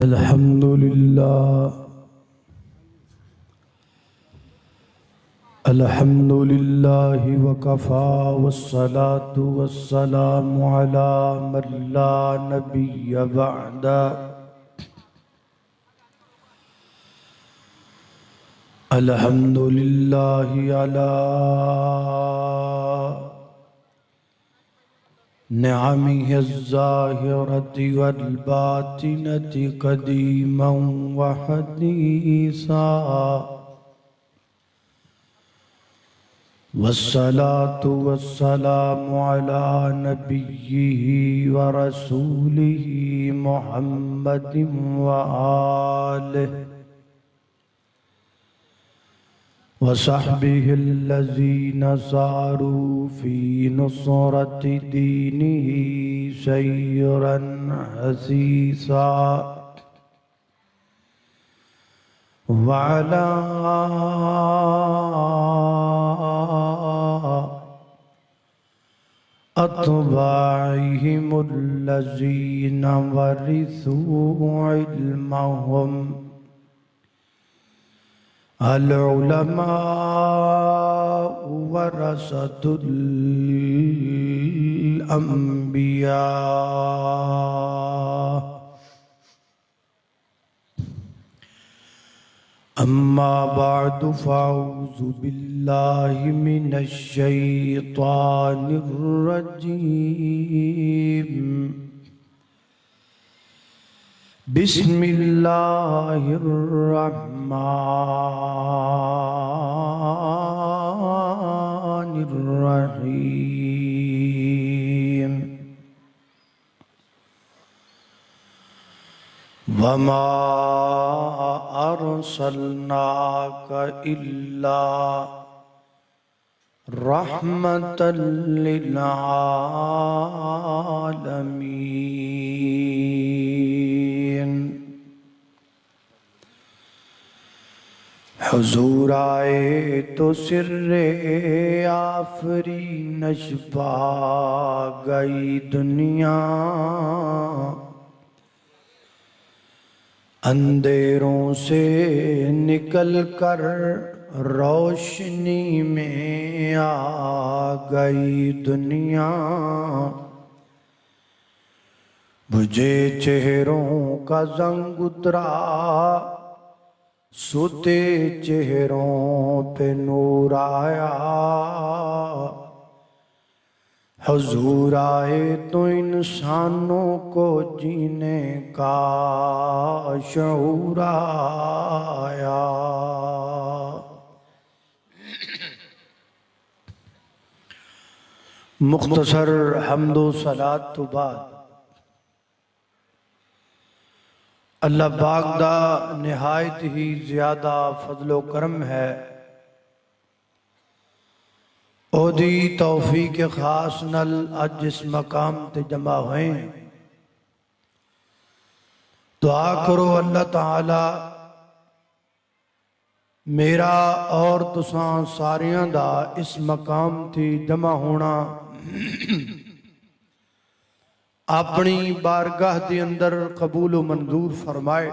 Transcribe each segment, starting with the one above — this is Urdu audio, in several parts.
الحمد لله الحمد لله وكفى والصلاة والسلام على من لا نبي بعده الحمد لله على نعمه الظاهرة والباطنة قديما وحديثا والصلاة والسلام على نبيه ورسوله محمد وآله وصحبه الذين ساروا في نصرة دينه سيرا حثيثا وعلى أتباعهم الذين ورثوا علمهم العلماء ورثة الأنبياء أما بعد فأعوذ بالله من الشيطان الرجيم بسم الله الرحمن الرحيم وما أرسلناك إلا رحمة للعالمين حضور آئے تو سر آفرینش پا گئی دنیا اندھیروں سے نکل کر روشنی میں آ گئی دنیا بجھے چہروں کا زنگ اترا سوتے چہروں پہ نور آیا حضور آئے تو انسانوں کو جینے کا شعور آیا مختصر حمد و صلاۃ تو بعد اللہ پاک دا نہایت ہی زیادہ فضل و کرم ہے او دی توفیق خاص نل اج اس مقام تے جمع ہوئے ہیں دعا کرو اللہ تعالی میرا اور تساں ساریاں دا اس مقام تے جمع ہونا اپنی بارگاہ دے اندر قبول و منظور فرمائے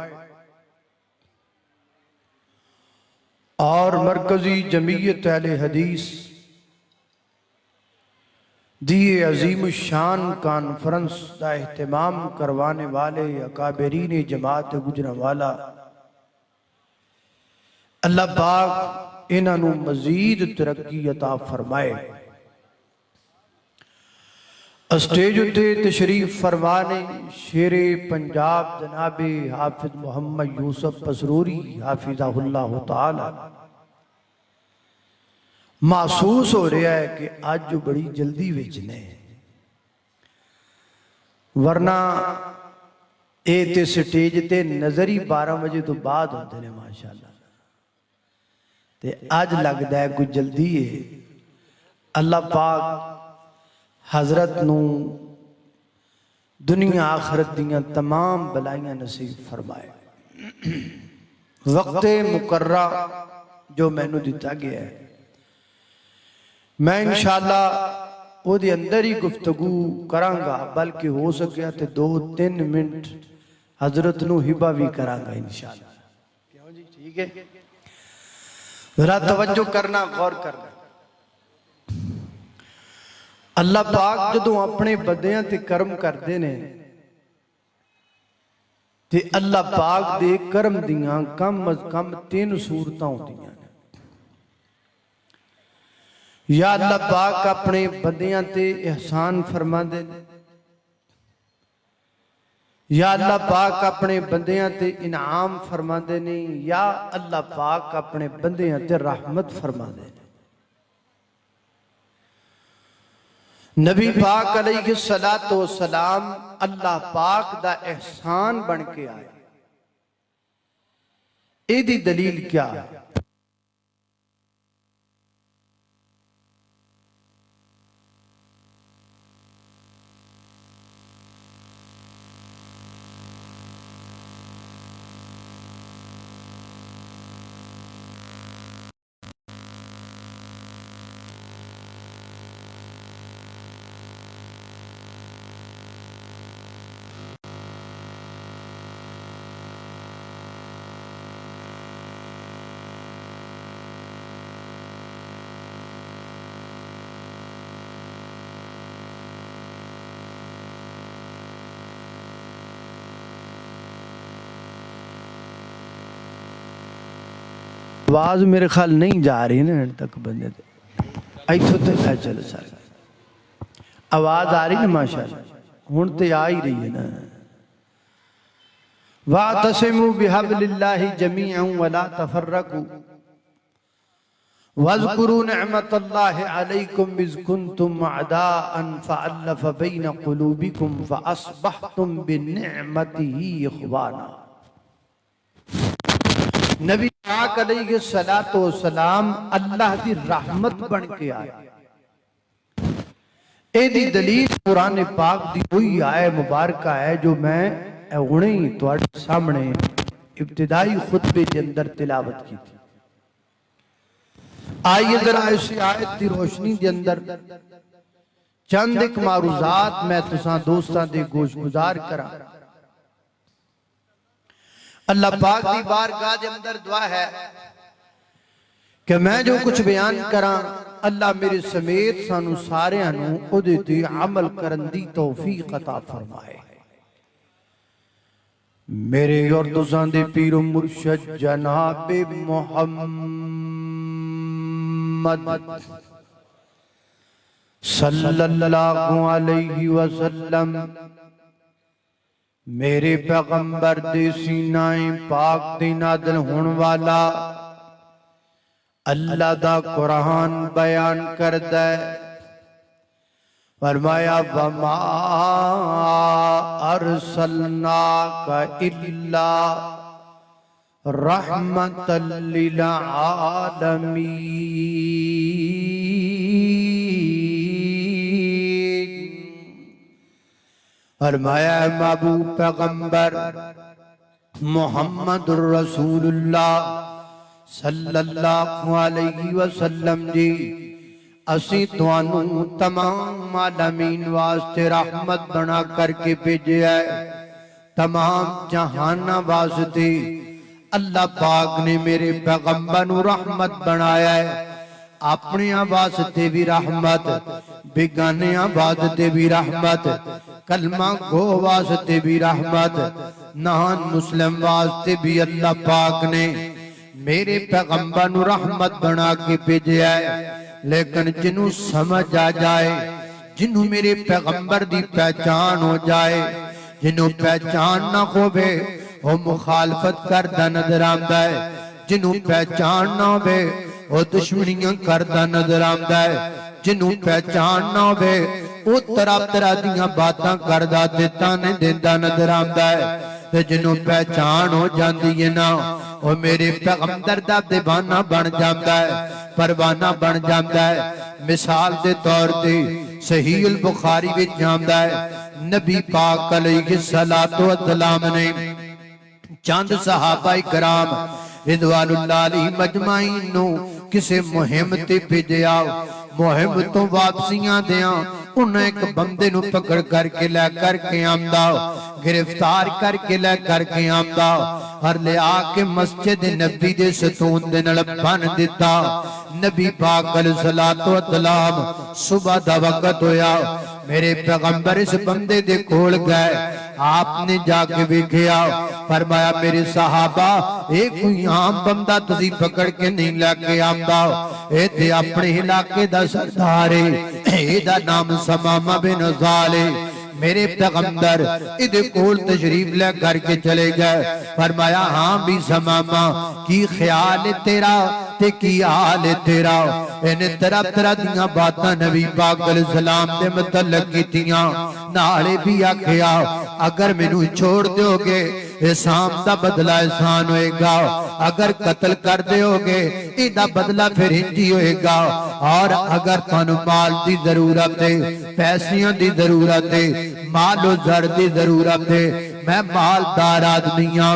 اور مرکزی جمعیت اہل حدیث دیئے عظیم الشان کانفرنس دا اہتمام کروانے والے اکابرین جماعت گجرانوالہ اللہ پاک انہوں مزید ترقی عطا فرمائے اسٹیج اتے تشریف فرمانے شیر پنجاب جناب حافظ محمد یوسف پسروری حافظہ اللہ تعالی محسوس ہو رہا ہے کہ آج جو بڑی جلدی ویچنے ورنہ اے تے سٹیج تے نظری 12 بجے تو بعد ہوتے ہیں ماشاءاللہ تے آج لگ دا ہے کوئی جلدی ہے اللہ پاک حضرت نو دنیا آخرت دیاں تمام بلائیاں نصیب فرمائے وقت مقررہ جو میں نے دیتا گیا ہے میں انشاءاللہ وہ دے اندر ہی گفتگو کرانگا بلکہ ہو سکیا تے 2-3 منٹ حضرت نو ہبہ بھی کرا گا انشاءاللہ. کیوں جی ٹھیک ہے؟ ذرا توجہ کرنا، غور کرنا. اللہ پاک جدوں اپنے بندیاں تے کرم کردے نے تے اللہ پاک دے کرم دیاں کم از کم 3 صورتاں ہوندیاں نے. یا اللہ پاک اپنے بندیاں تے احسان فرما دے، یا اللہ پاک اپنے بندیاں تے انعام فرما دے نہیں، یا اللہ پاک اپنے بندیاں تے رحمت فرما دے. نبی پاک علیہ السلام اللہ پاک دا احسان بن کے آئے. اے دی دلیل کیا ہے؟ آواز میرے خیال نہیں جا رہی نا تک بندے تھے ایتھو تک چلو سر آواز آ رہی نا ماشاءاللہ ہون تے آ ہی رہی ہے نا. وَاعْتَصِمُوا بِحَبْلِ اللَّهِ جَمِيعًا وَلَا تَفَرَّقُوا وَاذْكُرُوا نِعْمَةَ اللَّهِ عَلَيْكُمْ إِذْ كُنْتُمْ أَعْدَاءً فَأَلَّفَ بَيْنَ قُلُوبِكُمْ فَأَصْبَحْتُمْ بِنِعْمَتِهِ إِخْوَانًا. نبی پاک علیہ السلام اللہ دی رحمت بن کے آئے. اے دی دلیل قرآن پاک دی ہوئی آئے مبارکہ ہے جو میں اگنی توڑے سامنے ابتدائی خطبے کے اندر تلاوت کی تھی. آئیے ذرا ایسی آیت دی روشنی دے اندر چند ایک معروضات میں تساں دوستان دے گوش گزار کرا. اللہ پاک دی بارگاہ دے اندر دعا ہے کہ میں جو کچھ بیان کراں اللہ میرے سمیت سانو سارے انو ادھتی عمل کرندی توفیق عطا فرمائے. میرے اور دوستان دے پیر و مرشد جناب محمد صلی اللہ علیہ وسلم میرے پیغمبر دے سینائیں پاک دے نادل ہون والا اللہ دا قرآن بیان کردہ فرمایا وَمَا أَرْسَلْنَاكَ إِلَّا رَحْمَةً لِلْعَالَمِينَ. فرمایا محبوب پیغمبر محمد الرسول اللہ صلی اللہ علیہ وسلم جی اسی توانوں تمام عالمین واسطے رحمت بنا کر کے بھیجے ہے. تمام جہانہ واسطے اللہ پاک نے میرے پیغمبر نو رحمت بنایا ہے. اپنے واسطے بھی رحمت، بیگانے واسطے بھی رحمت، کلمہ گو واسطے بھی رحمت، نان مسلم واسطے بھی اللہ پاک نے میرے پیغمبر نو رحمت بنا کے بھیجا ہے. لیکن جنہوں سمجھ آ جائے، جنہوں میرے پیغمبر دی پہچان ہو جائے، جنہوں پہچان نہ ہوئے وہ مخالفت کردہ نظر آمدہ ہے. جنہوں پہچان نہ ہوئے وہ دشمنیاں کردہ نظر آمدہ ہے. جنہوں پہچان نہ ہوئے وہ طرح دیاں باتاں کردہ دیتا نے دیندہ نظر آمدہ ہے. جنہوں پہچان ہو جاندی ہے نا وہ میرے پیغمبر دا دیوانہ بن جاندہ ہے، پروانہ بن جاندہ ہے. مثال دے طور تے صحیح البخاری بھی جاندہ ہے. نبی پاک علیہ السلام نے چاند صحابہ کرام رضوان اللہ علیہ مجمعین نو کسے مہم تے بھیجیا. مہم تو واپسیاں دیاں انہیں ایک بندے نو پکڑ کر کے لے کر کے آمدہ گرفتار کر کے لے کر کے آمدہ اور لے آکے مسجد نبی دے ستون دے نل بن دیتا نبی پاک علیہ السلام صبح دا وقت ہویا میرے پیغمبر اس بندے دے کھول گئے آپ نے جا کے دیکھیا فرمایا میرے صحابہ ایک کوئی عام بندہ تسی پکڑ کے نہیں لے کے آمدہ اے تے اپنے علاقے دا سردارے اے دا نام سمامہ بن زالے میرے پیغمبر ادھے کول تشریف لے کر کے چلے گئے فرمایا ہاں بھی سمامہ کی خیال تیرا تے کی حال تیرا انہیں طرح دیاں باتاں نبی پاک علیہ السلام دے متعلق کی تیاں نالے بھی آکھیا اگر میں چھوڑ دیو گے احسان دا بدلہ احسان ہوئے گا اگر قتل کر دیو گے ایدہ بدلہ پھر ہنجی ہوئے گا اور اگر تانو مال دی ضرورت ہے پیسیاں دی ضرورت ہے مال و زر دی ضرورت ہے میں مالدار آدمیاں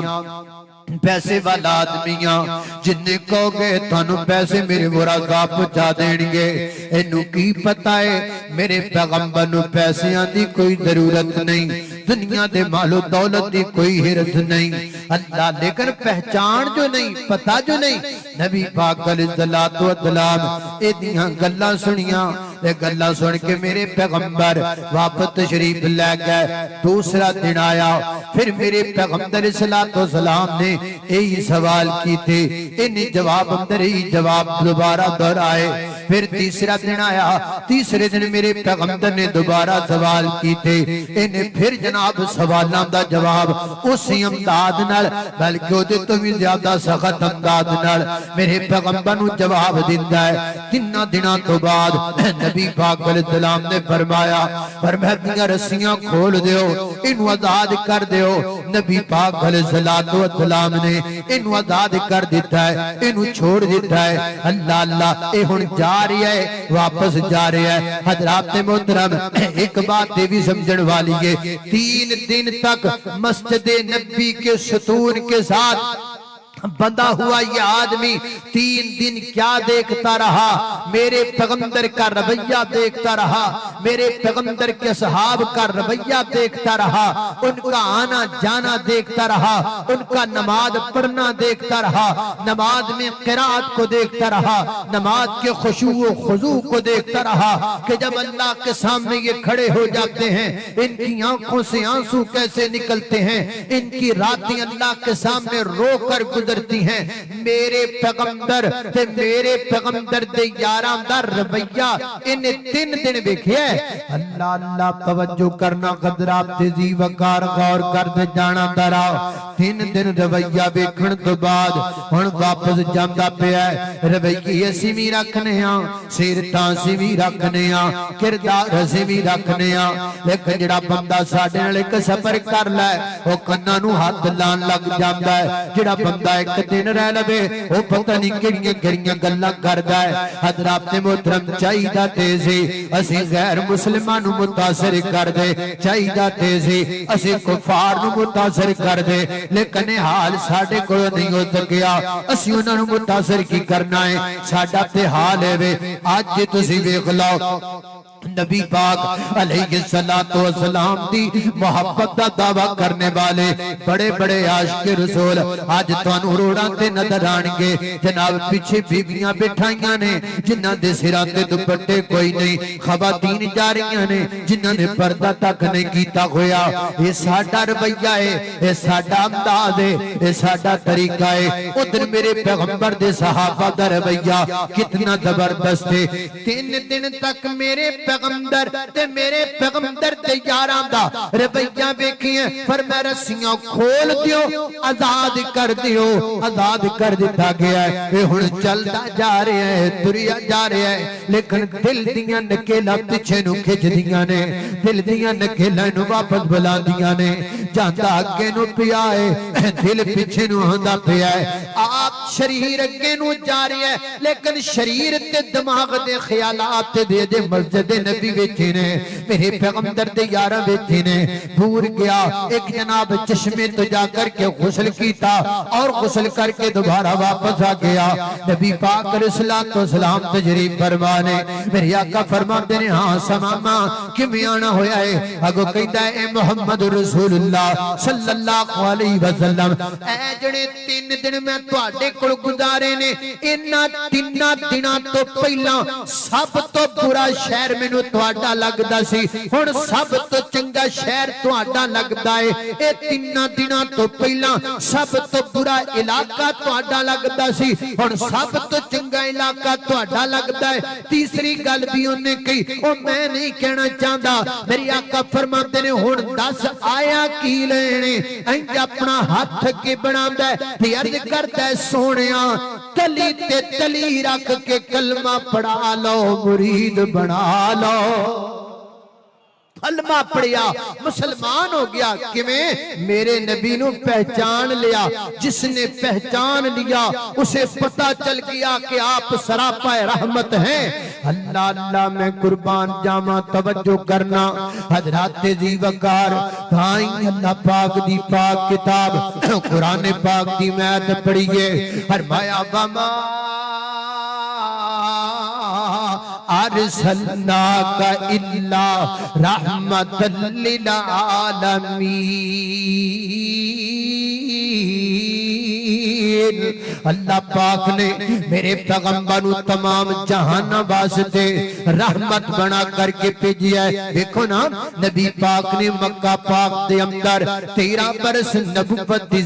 پیسے والا آدمیاں جنہیں کہو گے تانو پیسے میرے مرازہ پچا دینگے انہوں کی پتہ ہے میرے پیغمبر نو پیسیاں دی کوئی ضرورت نہیں دنیا دے مال و دولت دی کوئی حرت نہیں اللہ لیکن پہچان جو نہیں پتہ جو نہیں نبی پاک علیہ السلام اے دیاں گلہ سنیاں اے گلہ سن کے میرے پیغمبر واپس تشریف لے گئے دوسرا دن آیا پھر میرے پیغمبر علیہ السلام نے یہی سوال کی تھے انہیں جواب اندر ہی جواب دوبارہ دہرائے پھر تیسرا دن آیا تیسرے دن میرے پیغمبر نے دوبارہ سوال کی تھے انہیں پھر جناب سوالوں دا جواب اسی امداد نال بلکہ وہ تو بھی زیادہ سخت امداد نال میرے پیغمبر نو جواب دیندہ ہے تینہ دنوں تو بعد نبی پاک علیہ السلام نے فرمایا فرمایا رسیاں کھول دیو انہوں آزاد کر دیو نبی پاک علیہ السلام نے انہوں آزاد کر دیتا ہے انہوں چھوڑ دیتا ہے اللہ اللہ اے ہن جا رہی ہے واپس جا رہی ہے حضرات محترم ایک بات بھی سمجھن والی ہے 3 دن تک مسجد نبی کے ستون کے ساتھ بندہ ہوا یہ آدمی 3 دن کیا دیکھتا رہا میرے پیغمبر کا رویہ دیکھتا رہا میرے پیغمبر کے صحاب کا رویہ دیکھتا رہا ان کا آنا جانا دیکھتا رہا ان کا نماز پڑھنا دیکھتا رہا نماز میں قرات کو دیکھتا رہا نماز کے خشوع و خضوع کو دیکھتا رہا کہ جب اللہ کے سامنے یہ کھڑے ہو جاتے ہیں ان کی آنکھوں سے آنسو کیسے نکلتے ہیں ان کی راتیں اللہ کے سامنے رو کر گزرتی ہیں میرے پیغمبر تے میرے پیغمبر دے یاران دا رویہ انہیں 3 دن دیکھے اللہ اللہ توجہ کرنا قدرات تیزی وقار غور کرد جانا درا 3 دن رویہ بیکھن تو بعد ہن واپس جاندہ پہ ہے رویہ سیمی رکھنے ہاں سیرتاں سیمی رکھنے ہاں کردار سیمی رکھنے ہاں لیکن جڑا بندہ ساڑھے نلے کے سفر کر لائے وہ کنانو ہاتھ لان لگ جاندہ ہے جڑا بندہ ایک دن رہ لبے وہ پتہ نہیں گریاں گلہ کردہ ہے حضرات محترم چاہیدہ تیزی اسی غیر مسلمانو متاثر کر دے چاہیدہ تیزی اسی کفار نو متاثر کر دے لیکن حال ساڑھے کو نہیں ہو سکیا اسی انہوں نے متاثر کی کرنا ہے ساڑھا تے حال ہے وے آج جی تسی ویخ لاؤ نبی پاک علیہ السلام دی محبت دا دعویٰ کرنے والے بڑے بڑے عاشق رسول آج توانو روڑاں تے نظر آنگے جناب پیچھے بیبیاں بٹھائیاں نے جنہاں دے سراتے دوپٹے کوئی نہیں خواتین جاریاں نے جنہاں نے پردہ تک نہیں کیتا ہویا یہ ساڑھا رویہ ہے یہ ساڑھا امداد ہے یہ ساڑھا طریقہ ہے ادھر میرے پیغمبر دے صحابہ دا رویہ کتنا زبردست ہے 3 دن تک میرے پیغمبر تے میرے پیغمبر تے یاراں دا رویہ ویکھیے فرمایا رسیاں کھول دیو آزاد کر دیو آزاد کر دیتا گیا ہے اے ہن چلدا جا رہا ہے تریا جا رہا ہے لیکن دل دیاں نکیلا پیچھے نو کھچ دیاں نے دل دیاں نکیلا نو واپس بلا دیاں نے جاندا اگے نو پیا ہے دل پیچھے نو ہوندا پیا ہے آپ شریر اگے نو جا رہا ہے لیکن شریر تے دماغ دے خیالات دے مسجد نبی ویچے نے میرے پیغمبر دے یاراں ویچے نے دور گیا ایک جناب چشمے تو جا کر کے غسل کیتا اور غسل کر کے دوبارہ واپس آ گیا نبی پاک علیہ السلام تجریب فرمانے میرے آقا فرماتے نے ہاں سماما کیویں آنا ہویا ہے اگو کہندا ہے اے محمد رسول اللہ صلی اللہ علیہ وسلم اے جڑے 3 دن میں تواڈے کول گزارے نے انہاں 3 دناں تو پہلا سب تو برا شہر مینوں تواڈا لگدا سی ہن سب تو چنگا شہر تواڈا لگدا ہے اے 3 دناں تو پہلا سب تو برا علاقہ تواڈا لگدا سی ہن سب تو چنگا علاقہ تواڈا لگدا ہے تیسری گل بھی انہیں کہی او میں نہیں کہنا چاہتا میری آقا فرماتے نے ہن دس آیا کی لینے انج اپنا ہاتھ کے بناوندا ہے تے عرض کردا ہے سونیا تلی تے تلی رکھ کے کلمہ پڑھا لو مرید بنا لو کلمہ پڑھیا مسلمان ہو گیا کیویں میرے نبی نو پہچان لیا جس نے پہچان لیا اسے پتہ چل گیا کہ آپ سراپا رحمت ہیں اللہ اللہ میں قربان جاواں توجہ کرنا حضرات ذی وقار بھائی اللہ پاک دی پاک کتاب قرآن پاک دی میت پڑھیے فرمایا وما ارسلناک الا رحمت للعالمین اللہ پاک نے میرے پیغمبر تمام جہان واسطے رحمت بنا کر کے بھیجیا ہے دیکھو نا نبی پاک نے مکہ پاک دے اندر 13 برس نبوت دی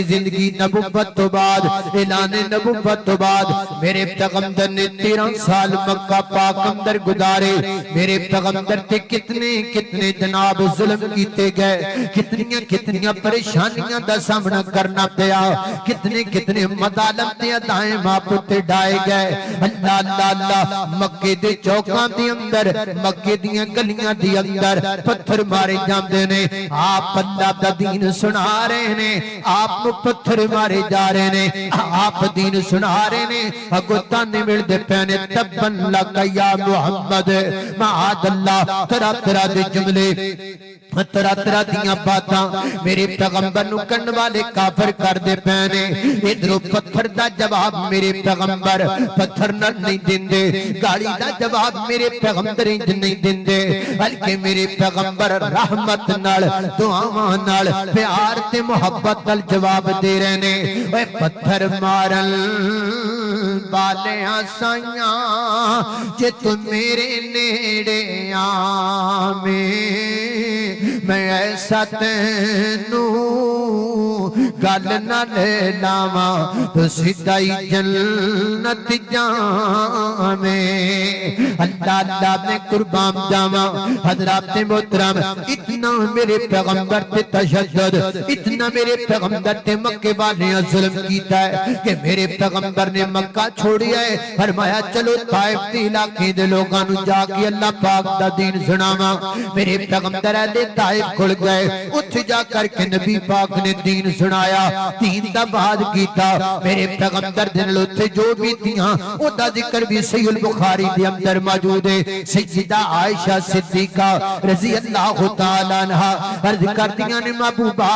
زندگی نبوت تو بعد اعلان نبوت تو بعد میرے پیغمبر نے 13 سال مکہ پاک اندر گزارے میرے پیغمبر تے کتنے جناب ظلم کیتے گئے کتنیاں پریشانیاں دا سامنا کرنا پیا کتنے مظالم تے ادائیں ماپتے ڈائے گئے اللہ اللہ مکے دے چوکاں دے اندر مکے دیاں گلیاں دے اندر پتھر مارے جاندے نے آپ اللہ دا دین سنا رہے نے آپ نو پتھر مارے جا رہے نے آپ دین سنا رہے نے اگو تانے ملدے پینے تبن لکا یا محمد معاد اللہ طرح دے جملے طرح دیاں باتاں میرے پیغمبر نو کرن والے کافر کر دے پینے ادھروں پتھر دا جواب میرے پیغمبر پتھر نہ نہیں دیندے گاڑی دا جواب میرے پیغمبر نہیں دیندے بلکہ میرے پیغمبر رحمت نال دعاواں نال پیار تے محبت نال جواب دے رہے نے اے پتھر مارن والیاں سائیاں جے تو میرے نیڑے آویں میں ایسا تینو گل نہ لے لاواں تو سیدھائی جنت جاویں اللہ اللہ میں قربان جاواں حضرات محترم اتنا میرے پیغمبر تے تشدد اتنا میرے پیغمبر تے مکے والے ظلم کیتا ہے کہ میرے پیغمبر نے مکہ چھوڑیا ہے فرمایا چلو طائف دے علاقے دے لوگاں نو جا کے اللہ پاک دا دین سناواں میرے پیغمبر اہل طائف کھل گئے اتھ جا کر کے نبی پاک نے دین سنایا دین دا بعد کیتا میرے پیغمبر دن لوتے جو بھی دیاں او دا ذکر بھی صحیح البخاری دے اندر موجود ہے سیدہ عائشہ صدیقہ رضی اللہ تعالی عنہا عرض کر دیاں نے محبوبہ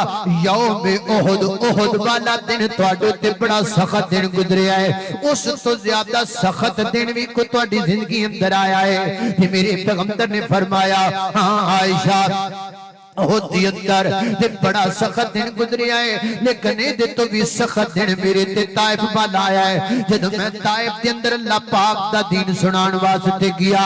یوم احد والا دن تواڈے تے بڑا سخت دن گزریا ہے اس تو زیادہ سخت دن بھی کو تواڈی زندگی اندر آیا ہے کہ میرے پیغمبر نے فرمایا ہاں عائشہ ہوتی اندر تے بڑا سخت دن گزریا ہے لیکن دے تو بھی سخت دن میرے تے طائف والا آیا ہے جدو میں طائف دے اندر اللہ پاک دا دین سنان واسطے گیا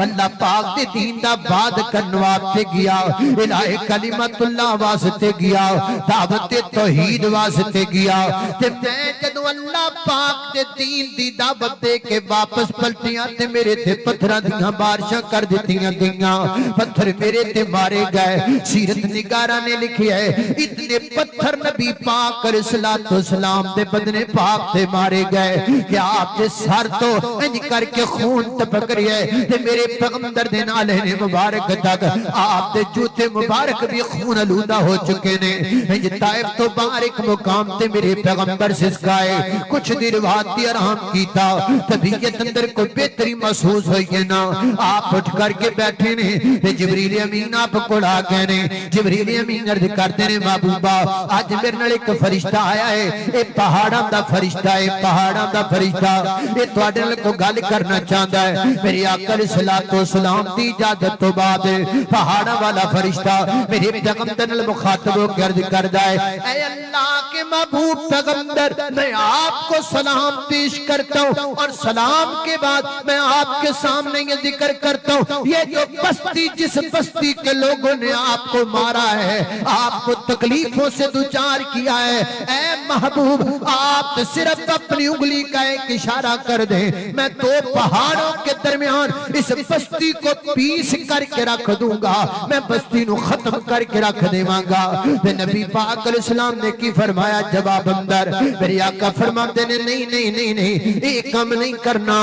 اللہ پاک دے دین دا بعد کرن واسطے گیا الہ کلمت اللہ واسطے گیا دعوت توحید واسطے گیا تے میں جدو اللہ پاک دے دین دی دعوت دے کے واپس پلٹیاں تے میرے تے پتھراں دیاں بارشاں کر دتیاں گئیاں پتھر میرے تے مارے گئے سیرت نگارہ نے لکھیا ہے اتنے پتھر نبی پاک علیہ السلام دے بدن پاک تے مارے گئے کہ آپ دے سر تو انج کر کے خون ٹپک رہا ہے تے میرے پیغمبر دے نالے نے مبارک تک آپ دے جوتے مبارک بھی خون آلودہ ہو چکے نے انج طائف تو بارک مقام تے میرے پیغمبر سسکائے کچھ دیر واتی آرام کیتا طبیعت اندر کو بہتری محسوس ہوئی ہے نا آپ اٹھ کر کے بیٹھے نے تے جبریل امین آپ کو آ گئے نے جبریل امین عرض کرتے نے محبوبہ آج میرے نال ایک فرشتہ آیا ہے اے پہاڑاں دا فرشتہ ہے پہاڑاں دا فرشتہ اے تواڈے نال کو گل کرنا چاہندا ہے میرے آقا علیہ السلام دی اجازت تو بعد پہاڑاں والا فرشتہ میرے پیغمبر نال مخاطب ہو کے عرض کردا ہے اے اللہ کے محبوب پیغمبر میں آپ کو سلام پیش کرتا ہوں اور سلام کے بعد میں آپ کے سامنے یہ ذکر کرتا ہوں یہ جو بستی جس بستی کے لوگوں نے آپ کو مارا ہے آپ کو تکلیفوں سے دوچار کیا ہے اے محبوب آپ صرف اپنی انگلی کا ایک اشارہ کر دیں میں دو پہاڑوں کے درمیان اس بستی کو پیس کر کے رکھ دوں گا میں بستی نو ختم کر کے رکھ دیواں گا نبی پاک علیہ السلام نے کی فرمایا جواب اندر میرے آقا فرماتے نے نہیں ایک کام نہیں کرنا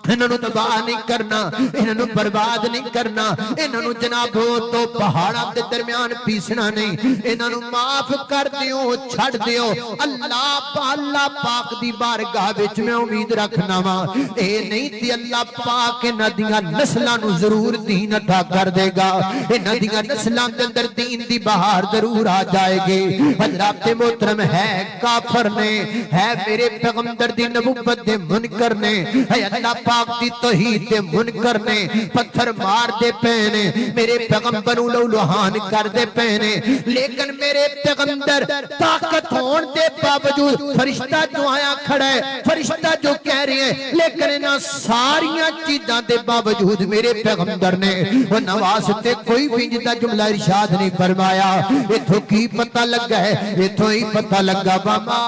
انہوں تباہ نہیں کرنا انہوں برباد نہیں کرنا انہوں جناب تو پہاڑاں دے درمیان پیسنا نہیں انہوں معاف کر دیو چھڑ دیو اللہ پاک دی بارگاہ وچ میں امید رکھنا وا اے نہیں تے اللہ پاک انہاں دیاں نسلاں نو ضرور دین عطا کر دے گا انہاں دیاں نسلاں دے اندر دین دی بہار ضرور آ جائے گی حضرات محترم ہے کافر نے ہے میرے پیغمبر دی نبوت دے منکر نے ہے اللہ پاک دی توحید دے منکر نے پتھر مار دے پینے میرے پیغمبر لو لوہان کر دے پینے لیکن میرے پیغمبر طاقت ہون دے باوجود فرشتہ جو آیا کھڑا ہے فرشتہ جو کہہ رہے ہیں لیکن انہاں ساریاں چیزاں دے باوجود میرے پیغمبر نے وہ نواستے کوئی بھی جدہ جملہ ارشاد نہیں فرمایا اتھو کی پتہ لگا ہے اتھو ہی پتہ لگا باما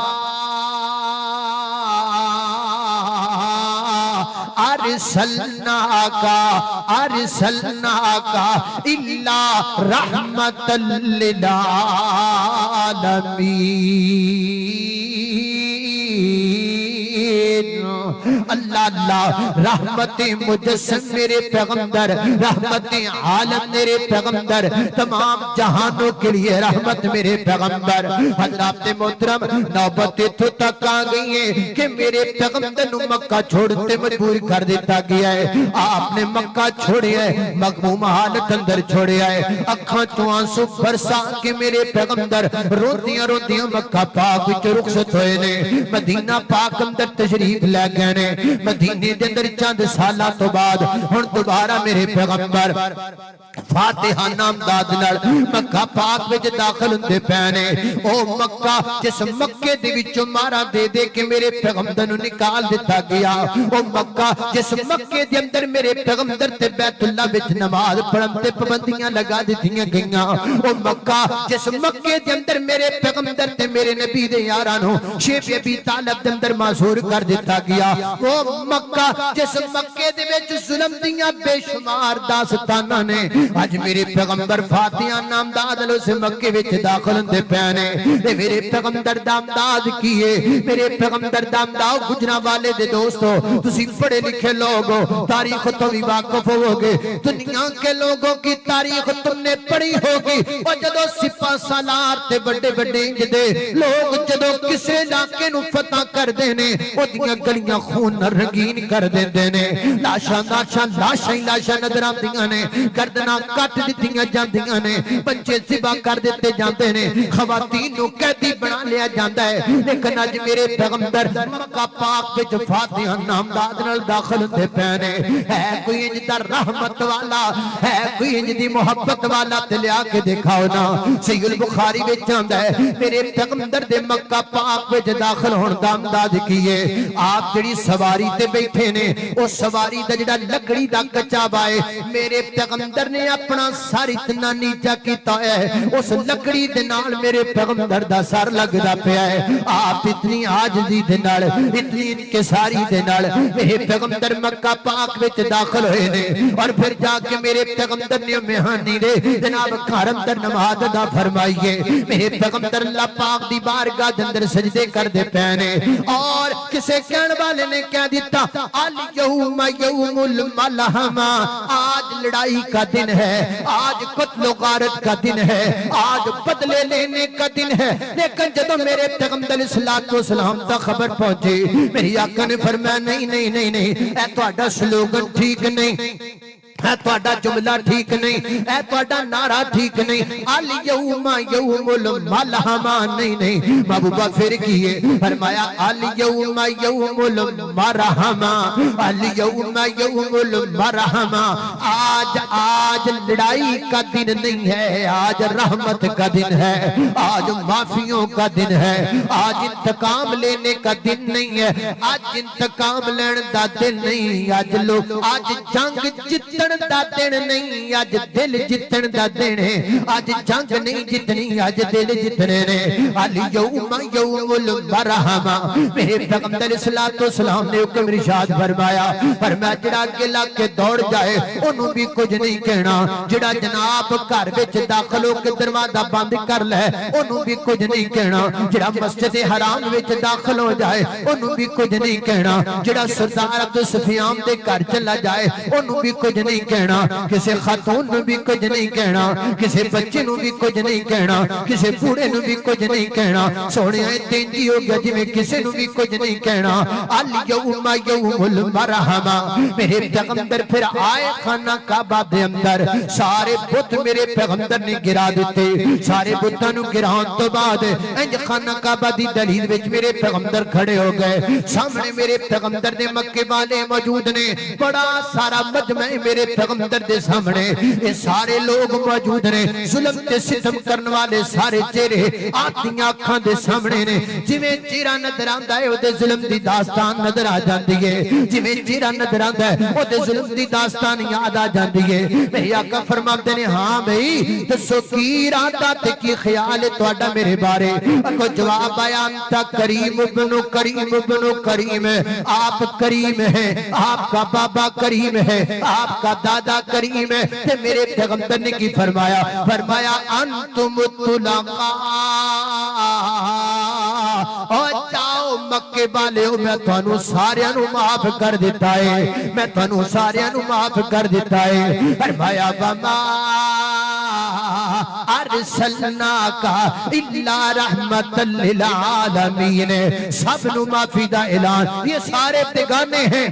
ارسلناک الا رحمتا للعالمین اللہ رحمت مجسم میرے پیغمبر رحمت عالم میرے پیغمبر تمام جہانوں کے لیے رحمت میرے پیغمبر حضرات محترم نوبت تو تک آ گئی ہے کہ میرے پیغمبر نو مکہ چھوڑتے مجبور کر دیتا گیا ہے آپ نے مکہ چھوڑے ہے مغموم حالت اندر چھوڑے ہے اکھاں چوں آنسو برسا کے میرے پیغمبر روندیاں مکہ پاک وچ رخصت ہوئے نے مدینہ پاک اندر تشریف لے گئے نے مدینے دے اندر چند سالہ تو بعد ہن دوبارہ میرے پیغمبر فاتحہ نام داد نال مکہ پاک وچ داخل ہوندے پینے او مکہ جس مکے دے وچوں مارا دے دے کے میرے پیغمبر نو نکال دتا گیا او مکہ جس مکے دے اندر میرے پیغمبر تے بیت اللہ وچ نماز پڑھن تے پابندیاں لگا دتیاں گئیاں او مکہ جس مکے دے اندر میرے پیغمبر تے میرے نبی دے یاراں نو شیب ابی طالب دے اندر معذور کر دتا گیا او مکہ جس مکے دے وچ ظلم دیاں بے شمار داستاناں نے آج میرے پیغمبر فاتحہ نام داد لو سے مکے وچ داخل ہوندے پینے تے میرے پیغمبر دامداد کیے میرے پیغمبر دامداد گجرا والے دے دوستو تسی پڑھے لکھے لوگ ہو تاریخ تو بھی واقف ہوگے دنیا کے لوگوں کی تاریخ تم نے پڑھی ہوگی اور جدو سپاہ سالار تے بڑے بڑے دے لوگ جدو کسے علاقے نو فتح کر دینے او دیاں گلیاں خون رنگین کر دینے لاشاں نظر آندیاں نے گردنا کٹ دتیاں جاندیاں نے بچے ذبح کر دیتے جاندے نے خواتین نو قیدی بنا لیا جاندا ہے لیکن اج میرے پیغمبر مکہ پاک وچ فاتحہ نام داد نال داخل ہوندے پینے ہے کوئی انج دا رحمت والا ہے کوئی انج دی محبت والا تے لیا کے دکھاؤ نا صحیح البخاری وچ آندا ہے میرے پیغمبر دے مکہ پاک وچ داخل ہون دا امداد کیے آپ جڑی سواری تے بیٹھے نے او سواری دا جڑا لکڑی دا کچا بائے میرے پیغمبر نے اپنا سر اتنا نیچا کیتا ہے اس لکڑی دے نال میرے پیغمبر دا سر لگدا پیا ہے آپ اتنی عاجزی دے نال اتنی انکساری دے نال میرے پیغمبر مکہ پاک وچ داخل ہوئے نے اور پھر جا کے میرے پیغمبر نے مہانی دے جناب گھر اندر نماز ادا فرمائیے میرے پیغمبر اللہ پاک دی بارگاہ دے اندر سجدے کر دے پے اور کسے کہن والے نے کہہ دیتا الیوم یوم الملحمہ آج لڑائی کا دن ہے آج قتل و غارت کا دن ہے آج بدلے لینے کا دن ہے لیکن جب میرے پیغمبر علیہ الصلوۃ والسلام تک خبر پہنچی میری آقا نے فرمایا نہیں اے تہاڈا سلوگن ٹھیک نہیں اے تہاڈا جملہ ٹھیک نہیں اے تہاڈا نعرہ ٹھیک نہیں الیوم یوم الملحمہ نہیں محبوبہ پھر کیے فرمایا الیوم یوم المرحمہ الیوم یوم المرحمہ آج لڑائی کا دن نہیں ہے آج رحمت کا دن ہے آج معافیوں کا دن ہے آج انتقام لینے کا دن نہیں ہے آج انتقام لینے دا دن نہیں آج جنگ جتن دا دن نہیں آج دل جتن دا دن ہے آج جنگ نہیں جتنی آج دل جتنے نے الیوم یوم المرحمہ میرے پیغمبر علیہ الصلوۃ والسلام نے حکم ارشاد فرمایا جڑا اگے لگ کے دوڑ جائے انہوں بھی کچھ نہیں کہنا جڑا جناب گھر وچ داخل ہو کے دروازہ بند کر لے انہوں بھی کچھ نہیں کہنا جڑا مسجد حرام وچ داخل ہو جائے انہوں بھی کچھ نہیں کہنا جڑا سردار عبد سفیان دے گھر چلا جائے انہوں بھی کچھ نہیں کہنا کسی خاتون نو بھی کچھ نہیں کہنا کسی بچے نو بھی کچھ نہیں کہنا کسی بوڑھے نو بھی کچھ نہیں کہنا سونے تینجی ہو گیا جی میں کسی نو بھی کچھ نہیں کہنا الیوم یوم المرحمہ میرے پیغمبر پھر آئے خانہ کعبہ دے اندر سارے بت میرے پیغمبر نے گرا دیتے سارے بتاں نو گراؤن تو بعد انج خانہ کعبہ دی دہلیز وچ میرے پیغمبر کھڑے ہو گئے سامنے میرے پیغمبر نے مکے والے موجود نے بڑا سارا مجمع میرے پیغمبر دے سامنے یہ سارے لوگ موجود نے ظلم تے ستم کرنے والے سارے چہرے آتیاں اکھاں دے سامنے نے جویں چہرہ نظر آندا ہے او دے ظلم دی داستان نظر آ جاندی ہے جویں چہرہ نظر آندا ہے او دے ظلم دی داستان یاد آ جاندی ہے میرے آقا فرماتے نے ہاں بھئی دسو کی ارادہ تے کی خیال ہے تہاڈا میرے بارے کو جواب آیا انتا کریم ابن کریم آپ کریم ہیں آپ کا بابا کریم ہے آپ کا دادا کریم ہے کہ میرے پیغمبر نے کی فرمایا انتم الطلقاء اور جاؤ مکے والے ہو میں تانوں ساریاں نو معاف کر دیتا ہے میں تانوں ساریاں نو معاف کر دیتا ہے فرمایا وما ارسلناک الا رحمت للعالمین سب نو معافی دا اعلان یہ سارے بیگانے ہیں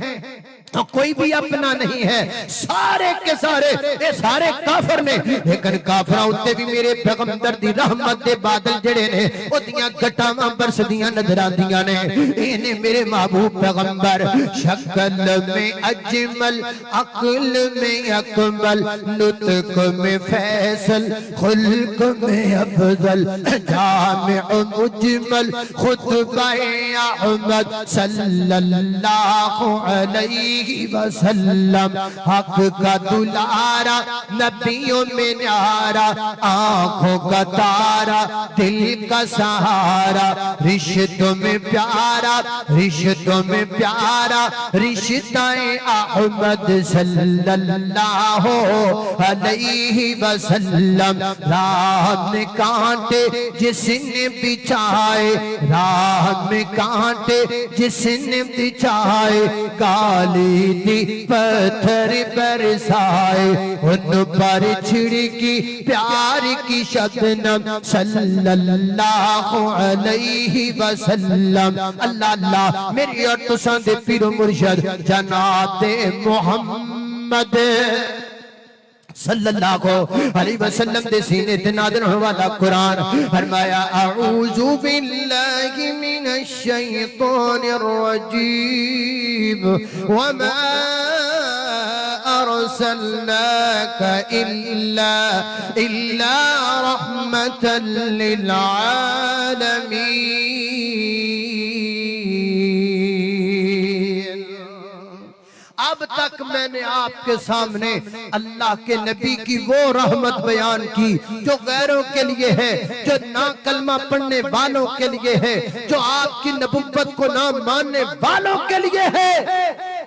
تو کوئی بھی اپنا نہیں ہے سارے کے سارے یہ سارے کافر نے لیکن کافرہ ہوتے بھی میرے پیغمبر دی رحمت دے بادل جڑے نے او دیاں گٹاواں برسدیاں نظر آندیاں نے انہیں میرے محبوب پیغمبر شکل میں اجمل عقل میں اکمل نطق میں فیصل خلق میں افضل جامع مجمل خطبہ احمد صلی اللہ علیہ وسلم حق کا دلارا نبیوں میں نیارا آنکھوں کا تارا دل کا سہارا رشتوں میں پیارا رشتوں میں پیارا رشتہ احمد صلی اللہ علیہ وسلم راہ میں کانٹے جس نے بچھائے راہ میں کانٹے جس نے بچھائے کالی دی پتھر برسائے ان پر چھڑکی پیار کی شبنم صلی اللہ علیہ وسلم اللہ اللہ میری اور تساں دے پیر و مرشد جناب محمد صلی اللہ علیہ وسلم دے سینے تے نازل ہونے والا قرآن فرمایا اعوذ باللہ من الشیطان الرجیم وما ارسلناک الا رحمتا للعالمین تک میں نے آپ کے سامنے اللہ کے نبی کی وہ رحمت بیان کی جو غیروں کے لیے ہے، جو نہ کلمہ پڑھنے والوں کے لیے ہے، جو آپ کی نبوت کو نہ ماننے والوں کے لیے ہے۔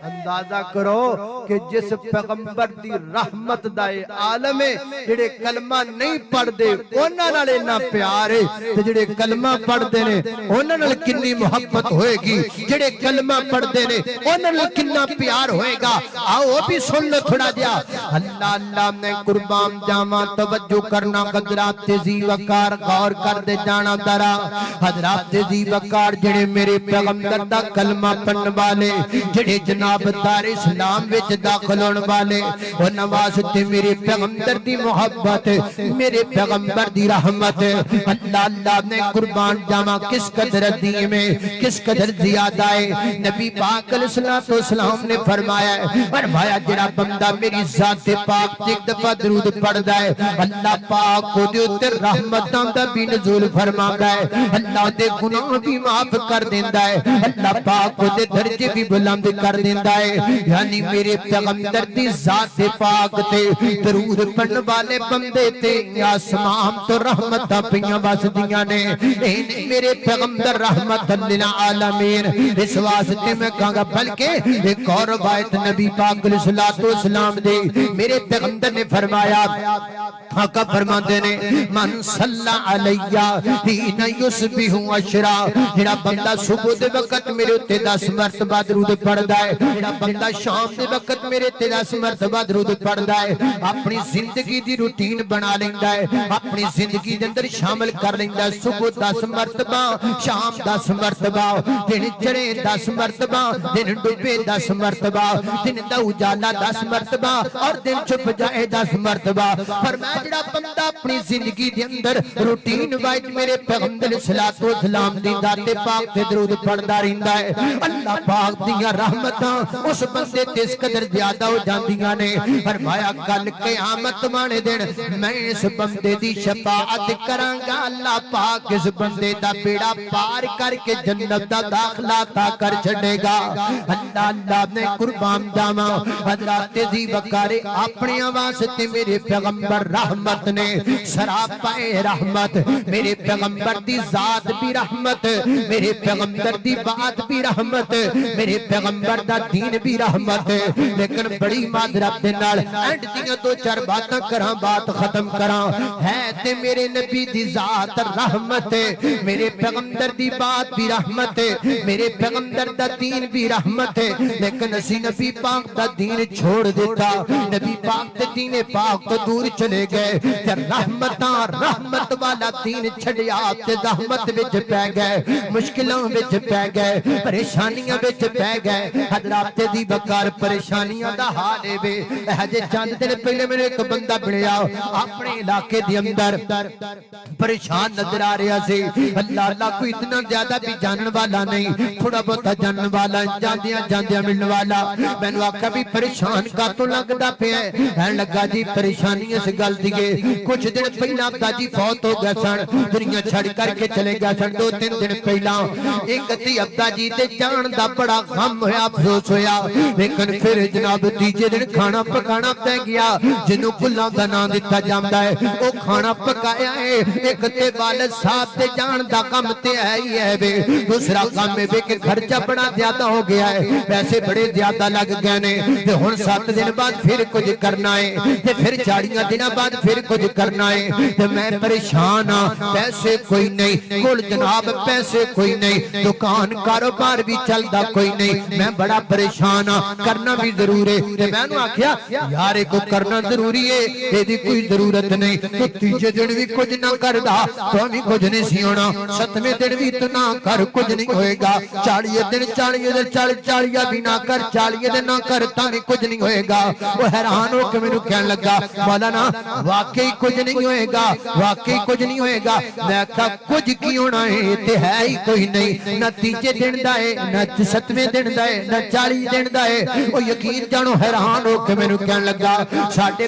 اندازہ کرو کہ جس پیغمبر دی رحمت دائے عالم ہے، جڑے کلمہ نہیں پڑھ دے انہاں نال اتنا پیار ہے، تے جڑے کلمہ پڑھ دے نے انہاں نال کنی محبت ہوئے گی، جڑے کلمہ پڑھ دے نے انہاں نال کنا پیار ہوئے گا۔ آؤ وہ بھی سن لو تھوڑا جا۔ اللہ اللہ میں قربان جاواں، توجہ کرنا حضرات تیزی وقار، غور کر دے جانا درا۔ حضرات تیزی وقار جڑے میرے پیغمبر دا کلمہ پڑھن والے، جڑے جناب دار اسلام وچ داخل ہون والے، انہاں واسطے میرے پیغمبر دی محبت، میرے پیغمبر دی رحمت، اللہ اللہ نے قربان جاواں کس قدر عظیم ہے، کس قدر زیادہ ہے۔ نبی پاک علیہ السلام نے فرمایا جڑا بندہ میری ذات پاک ایک دفعہ درود پڑھدا ہے، اللہ پاک او دے اوتے رحمتاں دا بھی نزول فرماندا ہے، اللہ دے گناہ بھی معاف کر دیندا ہے، اللہ پاک او دے درجے بھی بلند کر دیندا ہے۔ یعنی میرے پیغمبر دی ذات پاک تے درود پڑھن والے بندے تے آسمان تو رحمتاں پیاں وسدیاں نے۔ اے میرے پیغمبر رحمت للعالمین۔ اس واسطے میں کہاں گا بلکہ ایک اور روایت نبی پاک علیہ السلام دے میرے پیغمبر نے فرمایا، آقا فرماتے نے من صلی علیہ حین یصبح عشرا، جڑا بندہ صبح دے وقت میرے تے 10 مرتبہ درود پڑھدا ہے، جڑا بندہ شام دے وقت میرے تے 10 مرتبہ درود پڑھدا ہے، اپنی زندگی دی روٹین بنا لیندا ہے، اپنی زندگی دے اندر شامل کر لیندا ہے۔ صبح 10 مرتبہ، شام 10 مرتبہ، دن چڑھے 10 مرتبہ، دن ڈوبے 10 مرتبہ، دن دا اجالا 10 مرتبہ اور دن چھپ جائے 10 مرتبہ۔ فرمایا جڑا بندہ اپنی زندگی دے اندر روٹین وائز میرے پیغمبر علیہ السلام دی ذات پاک تے درود پڑھدا رہندا ہے، اللہ پاک دیاں رحمتاں اس بندے تے اس قدر زیادہ ہو جاندیاں نے۔ فرمایا کل قیامت وانے دن میں اس بندے دی شفاعت کراں گا، اللہ پاک اس بندے دا بیڑا پار کر کے جنت دا داخلہ عطا کر چھڑے گا۔ اللہ اللہ نے قربان جاواں حضرات دی وقارے اپنے واسطے میرے پیغمبر رحمت نے سراپائے رحمت، میرے پیغمبر دی ذات بھی رحمت، میرے پیغمبر دی بات بھی رحمت، میرے پیغمبر دا دین بھی رحمت۔ لیکن بڑی معذرت دے نال اینڈ دیاں 2-4 باتاں کراں، بات ختم کراں۔ ہے تے میرے نبی دی ذات رحمت، میرے پیغمبر دی بات بھی رحمت، میرے پیغمبر دا دین بھی رحمت، لیکن اسی نبی پاک دا دین چھوڑ دیتا، نبی پاک دا دین پاک تو دور چلے گئے، تے رحمت والا دین چھڑیا تے زحمت وچ پہ گئے، مشکلوں وچ پہ گئے، پریشانیاں وچ پہ گئے۔ حضرات دی بکار پریشانیاں دا حال ہے وے، ہجے چند دن پہلے میرے ایک بندہ بڑھیا اپنے علاقے دی اندر پریشان نظر آ رہا سی۔ اللہ اللہ کوئی اتنا زیادہ بھی جانن والا نہیں، تھوڑا بہت جانن والا، جاندیاں ملن والا۔ میں نے آکھا بھی پریشان کا تو لگدا پیا ہے؟ کہن لگا جی پریشانی اس گل دی ہے، کچھ دن پہلا ابا جی فوت ہو گیا سن، دنیا چھڑ کر کے چلے گیا سن۔ 2-3 دن پہلا ایک تی ابا جی تے جان دا بڑا غم ہویا، افسوس ہویا، لیکن پھر جناب تیجے دن کھانا پکانا پہ گیا، جنوں کلاں دا نام دتا جاندا ہے، او کھانا پکایا ہے۔ ایک تے والد صاحب تے جان دا کم تے ہے ہی ہے وے، دوسرا کام ہے کہ خرچہ بڑا زیادہ ہو گیا ہے، پیسے بڑے زیادہ لگ گئے نے، تے ہن 7 دن بعد پھر کچھ کرنا ہے، تے پھر 40 دن بعد پھر کچھ کرنا ہے، تے میں پریشان ہاں، پیسے کوئی نہیں کول جناب، پیسے کوئی نہیں، دکان کاروبار بھی چلدا کوئی نہیں، میں بڑا پریشان ہاں، کرنا بھی ضرور ہے۔ تے میں نے آکھیا یار کو کرنا ضروری ہے، ایدی کوئی ضرورت نہیں، تو تیجے دن بھی کچھ نہ کردا تو بھی کچھ نہیں سی ہونا، 7ویں دن بھی تو نہ کر کچھ نہیں ہوئے گا، 40 دن 40 بھی نہ کر، 40 دن نہ کر تا بھی کچھ نہیں ہوئے گا۔ وہ حیران ہو کے میں نے کہنے لگا مولانا واقعی کچھ نہیں ہوئے گا، واقعی کچھ نہیں ہوئے گا۔ میں کہا کچھ کی ہونا ہے، تے ہے ہی کوئی نہیں، نہ تیجے دن دا ہے، نہ 7ویں دن دا ہے، نہ 40 دن دا ہے او یقین جانو حیران ہو کے مینوں کہن لگا ساڈے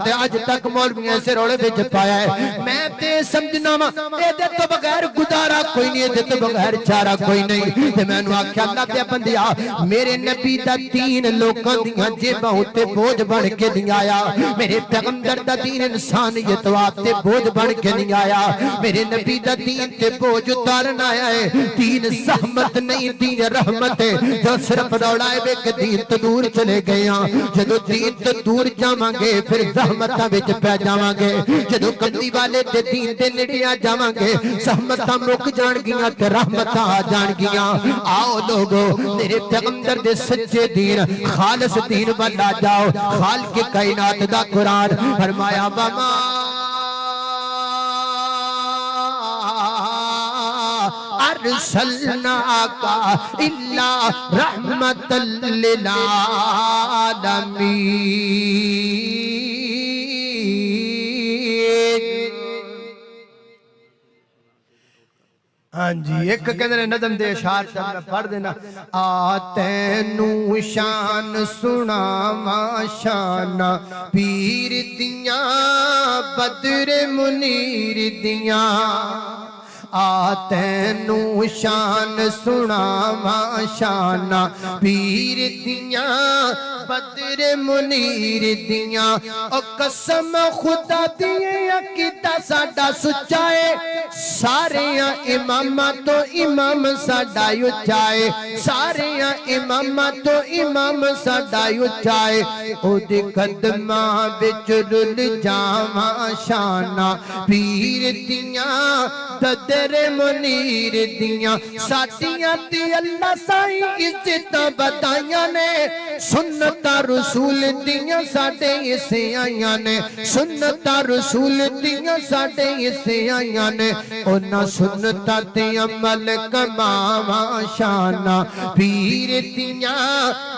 تے اج تک مولویاں سے رولے وچ پایا ہے میں تے سمجھنا وا اے دے تو بغیر گزارا کوئی نہیں اے دے تو بغیر چارہ کوئی نہیں تے مینوں آکھیا اللہ دے بندیا میرے نبی دا دین لوکاں دیاں جیباں تے بوجھ بن کے نہیں آیا میرے پیغمبر دا دین انسانیت واسطے بوجھ بن کے نہیں آیا میرے نبی دا دین تے بوجھ اتارن آیا ہے دین زحمت نہیں دین رحمت ہے جو صرف دوڑائے بے کہ دین تو دور چلے گئے ہاں جدو دین تو دور جاواں گے پھر زحمتاں وچ پہ جاواں گے جدو کملی والے تے دین دے نیڑے آ جاواں گے زحمتاں مک جان گیاں تے رحمتاں آ جان گیاں آؤ لوگو میرے پیغمبر دے سچے دین خالص دین بنا جاؤ خالق کائنات دا قرآن فرمایا وما ارسلناک الا رحمت للعالمین ہاں جی ایک کہندے نے نظم دے اشعار میں پڑھ دینا آ تینوں شان سناواں شان پیر دیاں بدر منیر دیاں آ تینوں شان سناواں شان پیر دیاں بدر منیر دیاں او قسم خدا دیے عقیدہ ساڈا سچا ہے ساریاں اماماں تو امام ساڈا اچا ہے ساریاں اماماں تو امام ساڈا اچا ہے او دے قدماں وچ رل جاواں شاناں پیر دیاں بدر منیر دیاں ساڈیاں تے اللہ سائیں عزتاں بتائیاں نے سنتاں رسول دیاں ساڈے اسے آئیاں نے سنتاں رسول دیاں ساڈے اسے آئیاں نے انہاں سنتاں تے عمل کماواں شاناں پیر دیاں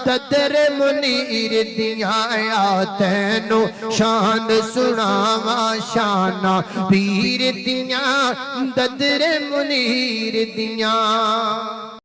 بدر منیر دیاں آ تینوں شان سناواں شاناں پیر دیاں بدر منیر دیاں